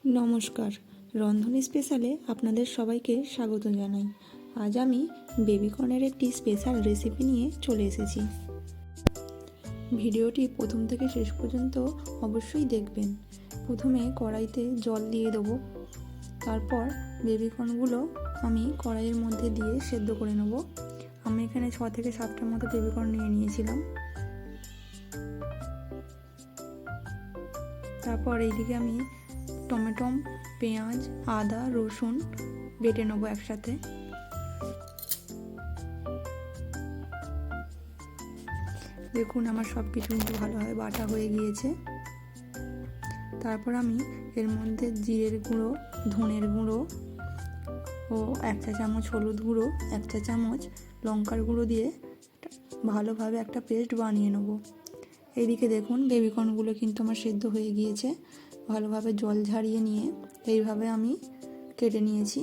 নমস্কার, রন্ধন স্পেশালে আপনাদের সবাইকে স্বাগত জানাই। আজ আমি বেবিকর্নের একটি স্পেশাল রেসিপি নিয়ে চলে এসেছি। ভিডিওটি প্রথম থেকে শেষ পর্যন্ত অবশ্যই দেখবেন। প্রথমে কড়াইতে জল দিয়ে দেবো, তারপর বেবিকর্নগুলো আমি কড়াইয়ের মধ্যে দিয়ে সেদ্ধ করে নেব। আমি এখানে 6 থেকে 7টার মতো বেবিকর্ন নিয়েছিলাম। তারপর এইদিকে আমি টমেটো, পেঁয়াজ, আদা, রসুন বেটে নেবো একসাথে। দেখুন আমার সব কিছু কিন্তু ভালোভাবে বাটা হয়ে গিয়েছে। তারপর আমি এর মধ্যে জিরের গুঁড়ো, ধনের গুঁড়ো ও 1 চা চামচ হলুদ গুঁড়ো, 1 চা চামচ লঙ্কার গুঁড়ো দিয়ে ভালোভাবে একটা পেস্ট বানিয়ে নেব। এইদিকে দেখুন বেবিকর্নগুলো কিন্তু আমার সেদ্ধ হয়ে গিয়েছে। ভালোভাবে জল ঝারিয়ে নিয়ে এইভাবে আমি কেটে নিয়েছি।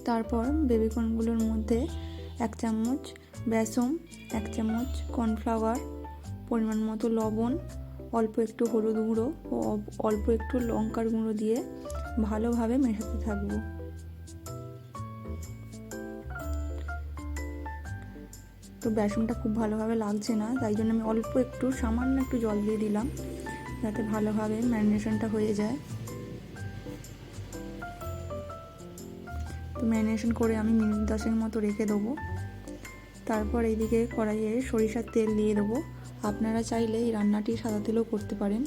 তারপর বেবিকর্নগুলোর মধ্যে 1 চামচ বেসন, 1 চামচ কর্নফ্লাওয়ার, পরিমাণ মতো লবণ, অল্প একটু হলুদ গুঁড়ো ও অল্প একটু লঙ্কার গুঁড়ো দিয়ে ভালোভাবে মেশাতে থাকবো। তো বেসনটা খুব ভালোভাবে লাগছে না, তাই জন্য আমি অল্প একটু সামান্য একটু জল দিয়ে দিলাম, যাতে ভালোভাবে ম্যারিনেশনটা হয়ে যায়। তো ম্যারিনেশন করে আমি মিনিট 10 মতো রেখে দেবো। তারপর এইদিকে কড়াইয়ে সরিষার তেল দিয়ে দেবো। আপনারা চাইলে এই রান্নাটি সাদা তেলেও করতে পারেন।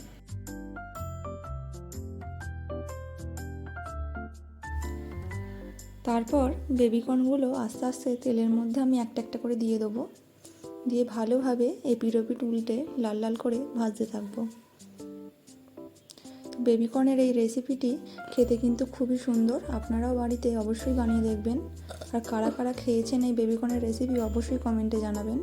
তারপর বেবিকর্নগুলো আস্তে আস্তে তেলের মধ্যে আমি একটা একটা করে দিয়ে দেবো, দিয়ে ভালোভাবে এপিট ওপিট উল্টে লাল লাল করে ভাজতে থাকবো। বেবিকর্নের এই রেসিপিটি খেতে কিন্তু খুবই সুন্দর, আপনারাও বাড়িতে অবশ্যই বানিয়ে দেখবেন। আর কারা কারা খেয়েছেন এই বেবিকর্নের রেসিপি অবশ্যই কমেন্টে জানাবেন।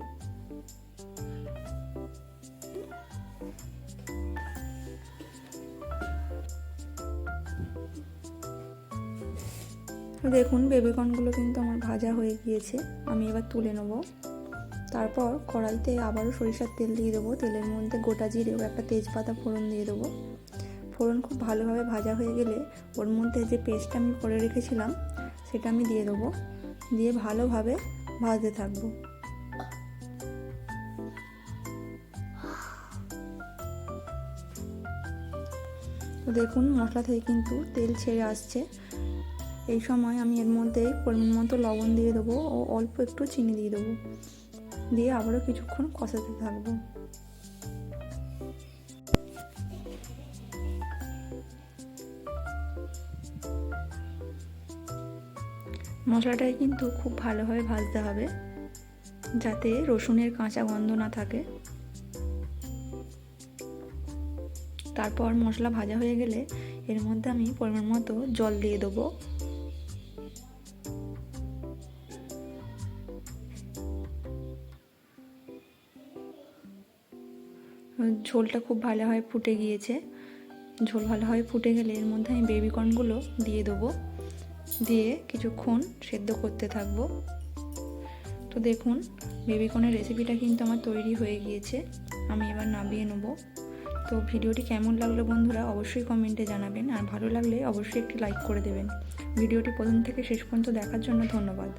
দেখুন বেবিকর্নগুলো কিন্তু আমার ভাজা হয়ে গিয়েছে, আমি এবার তুলে নেব। তারপর কড়াইতে আবারও সরিষার তেল দিয়ে দেবো। তেলের মধ্যে গোটা জিরে ও একটা তেজপাতা ফোড়ন দিয়ে দেবো। ফোড়ন খুব ভালোভাবে ভাজা হয়ে গেলে ওর মধ্যে যে পেস্টটা আমি করে রেখেছিলাম সেটা আমি দিয়ে দেবো, দিয়ে ভালোভাবে ভাজতে থাকবো। তো দেখুন মশলা থেকে কিন্তু তেল ছেড়ে আসছে। এই সময় আমি এর মধ্যে পরিমাণ মতো লবণ দিয়ে দেবো ও অল্প একটু চিনি দিয়ে দেবো, দিয়ে আবারও কিছুক্ষণ কষাতে থাকবো। মশলাটাই কিন্তু খুব ভালোভাবে ভাজতে হবে, যাতে রসুনের কাঁচা গন্ধ না থাকে। তারপর মশলা ভাজা হয়ে গেলে এর মধ্যে আমি পরিমাণ মতো জল দিয়ে দেবো। ঝোলটা খুব ভালোভাবে ফুটে গিয়েছে। ঝোল ভালোভাবে ফুটে গেলে এর মধ্যে আমি বেবিকর্নগুলো দিয়ে দেবো, দিয়ে কিছুক্ষণ সেদ্ধ করতে থাকবো। তো দেখুন বেবিকর্নের রেসিপিটা কিন্তু আমার তৈরি হয়ে গিয়েছে, আমি এবার নামিয়ে নেব। তো ভিডিওটি কেমন লাগলো বন্ধুরা অবশ্যই কমেন্টে জানাবেন, আর ভালো লাগলে অবশ্যই একটি লাইক করে দেবেন। ভিডিওটি প্রথম থেকে শেষ পর্যন্ত দেখার জন্য ধন্যবাদ।